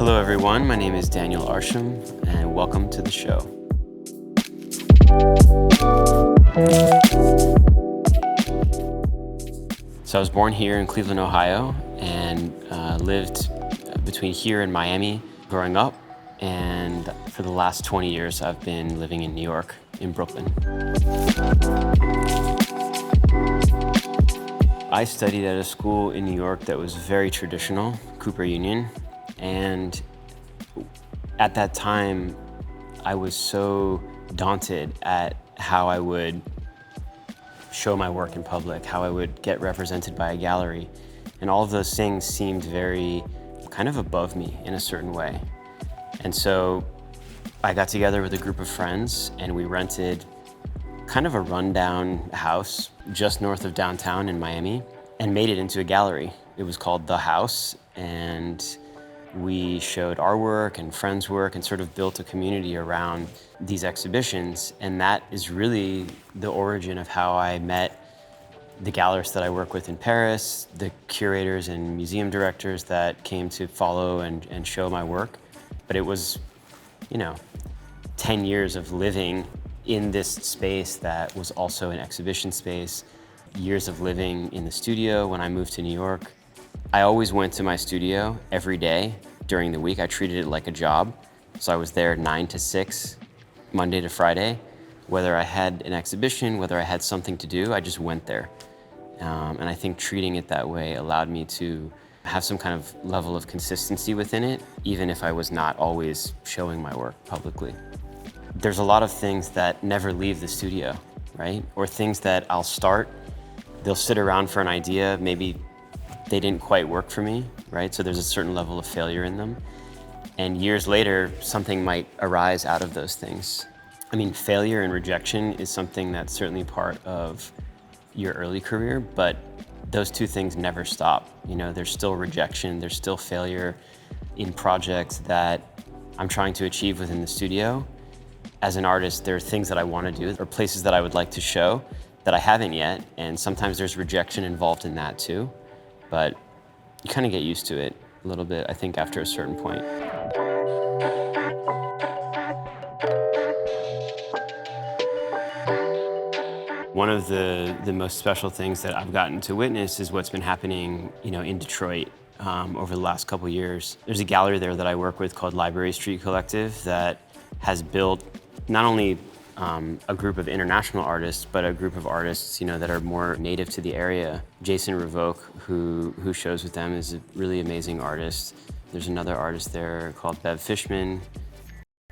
Hello everyone, my name is Daniel Arsham, and welcome to the show. So I was born here in Cleveland, Ohio, and lived between here and Miami growing up, and for the last 20 years I've been living in New York, in Brooklyn. I studied at a school in New York that was very traditional, Cooper Union, and at that time I was so daunted at how I would show my work in public, how I would get represented by a gallery, and all of those things seemed very kind of above me in a certain way. And so I got together with a group of friends and we rented kind of a rundown house just north of downtown in Miami and made it into a gallery. It was called The House, and we showed our work and friends' work and sort of built a community around these exhibitions. And that is really the origin of how I met the gallerists that I work with in Paris, the curators and museum directors that came to follow and show my work. But it was, 10 years of living in this space that was also an exhibition space, years of living in the studio when I moved to New York. I always went to my studio every day during the week. I treated it like a job. So I was there 9 to 6, Monday to Friday. Whether I had an exhibition, whether I had something to do, I just went there. And I think treating it that way allowed me to have some kind of level of consistency within it, even if I was not always showing my work publicly. There's a lot of things that never leave the studio, right? Or things that I'll start, they'll sit around for an idea, maybe they didn't quite work for me, right? So there's a certain level of failure in them. And years later, something might arise out of those things. I mean, failure and rejection is something that's certainly part of your early career, but those two things never stop. There's still rejection, there's still failure in projects that I'm trying to achieve within the studio. As an artist, there are things that I want to do or places that I would like to show that I haven't yet, and sometimes there's rejection involved in that too. But you kind of get used to it a little bit, I think, after a certain point. One of the most special things that I've gotten to witness is what's been happening, in Detroit over the last couple years. There's a gallery there that I work with called Library Street Collective that has built not only a group of international artists, but a group of artists, that are more native to the area. Jason Revoke, who shows with them, is a really amazing artist. There's another artist there called Bev Fishman,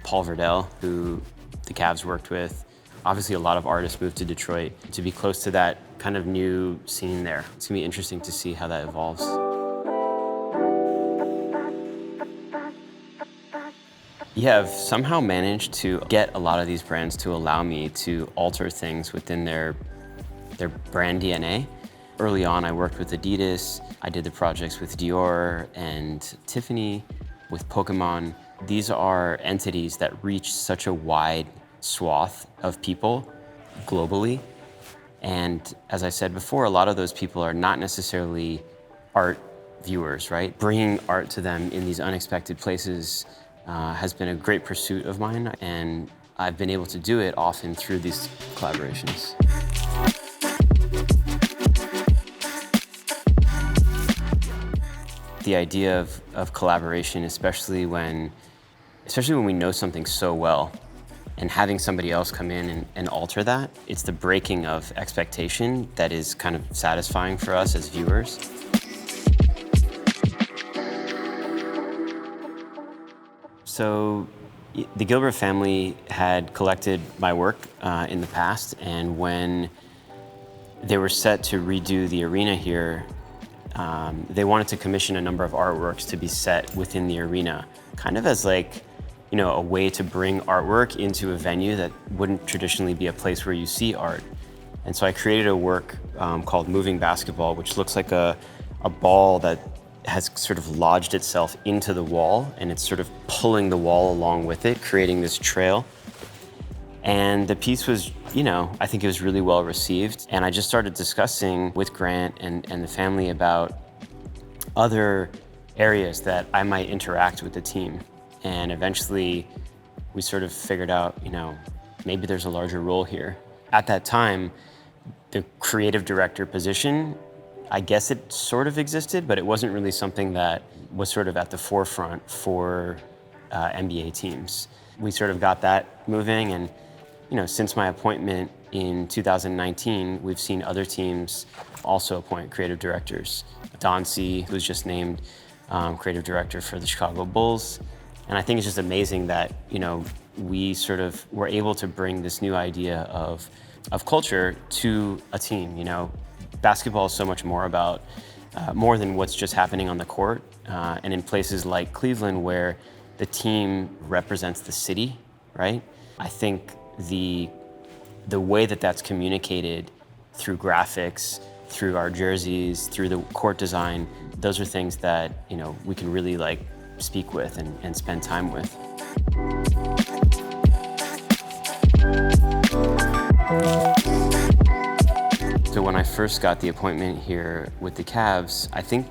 Paul Verdell, who the Cavs worked with. Obviously, a lot of artists moved to Detroit to be close to that kind of new scene there. It's gonna be interesting to see how that evolves. Yeah, I've somehow managed to get a lot of these brands to allow me to alter things within their brand DNA. Early on, I worked with Adidas. I did the projects with Dior and Tiffany, with Pokemon. These are entities that reach such a wide swath of people globally. And as I said before, a lot of those people are not necessarily art viewers, right? Bringing art to them in these unexpected places has been a great pursuit of mine, and I've been able to do it often through these collaborations. The idea of collaboration, especially when we know something so well, and having somebody else come in and alter that, it's the breaking of expectation that is kind of satisfying for us as viewers. So the Gilbert family had collected my work in the past, and when they were set to redo the arena here, they wanted to commission a number of artworks to be set within the arena, kind of as a way to bring artwork into a venue that wouldn't traditionally be a place where you see art. And so I created a work called Moving Basketball, which looks like a ball that has sort of lodged itself into the wall, and it's sort of pulling the wall along with it, creating this trail. And the piece was, I think it was really well received. And I just started discussing with Grant and the family about other areas that I might interact with the team. And eventually we sort of figured out, maybe there's a larger role here. At that time, the creative director position, I guess it sort of existed, but it wasn't really something that was sort of at the forefront for NBA teams. We sort of got that moving, and since my appointment in 2019, we've seen other teams also appoint creative directors. Don C, who's just named creative director for the Chicago Bulls. And I think it's just amazing that, we sort of were able to bring this new idea of culture to a team. Basketball is so much more about, more than what's just happening on the court. And in places like Cleveland, where the team represents the city, right? I think the way that that's communicated through graphics, through our jerseys, through the court design, those are things that, we can really speak with and spend time with. So when I first got the appointment here with the Cavs, I think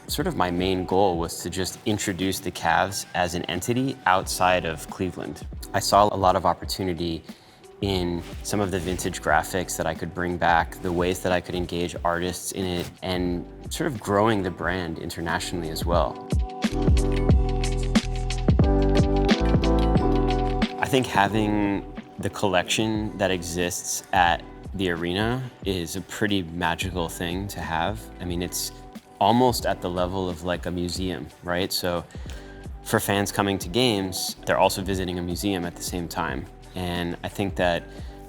sort of my main goal was to just introduce the Cavs as an entity outside of Cleveland. I saw a lot of opportunity in some of the vintage graphics that I could bring back, the ways that I could engage artists in it, and sort of growing the brand internationally as well. I think having the collection that exists at the arena is a pretty magical thing to have. I mean, it's almost at the level of a museum, right? So for fans coming to games, they're also visiting a museum at the same time. And I think that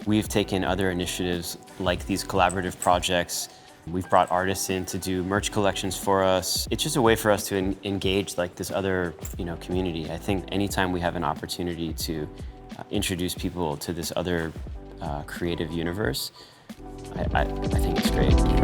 we've taken other initiatives like these collaborative projects. We've brought artists in to do merch collections for us. It's just a way for us to engage this other, community. I think anytime we have an opportunity to introduce people to this other creative universe, I think it's great.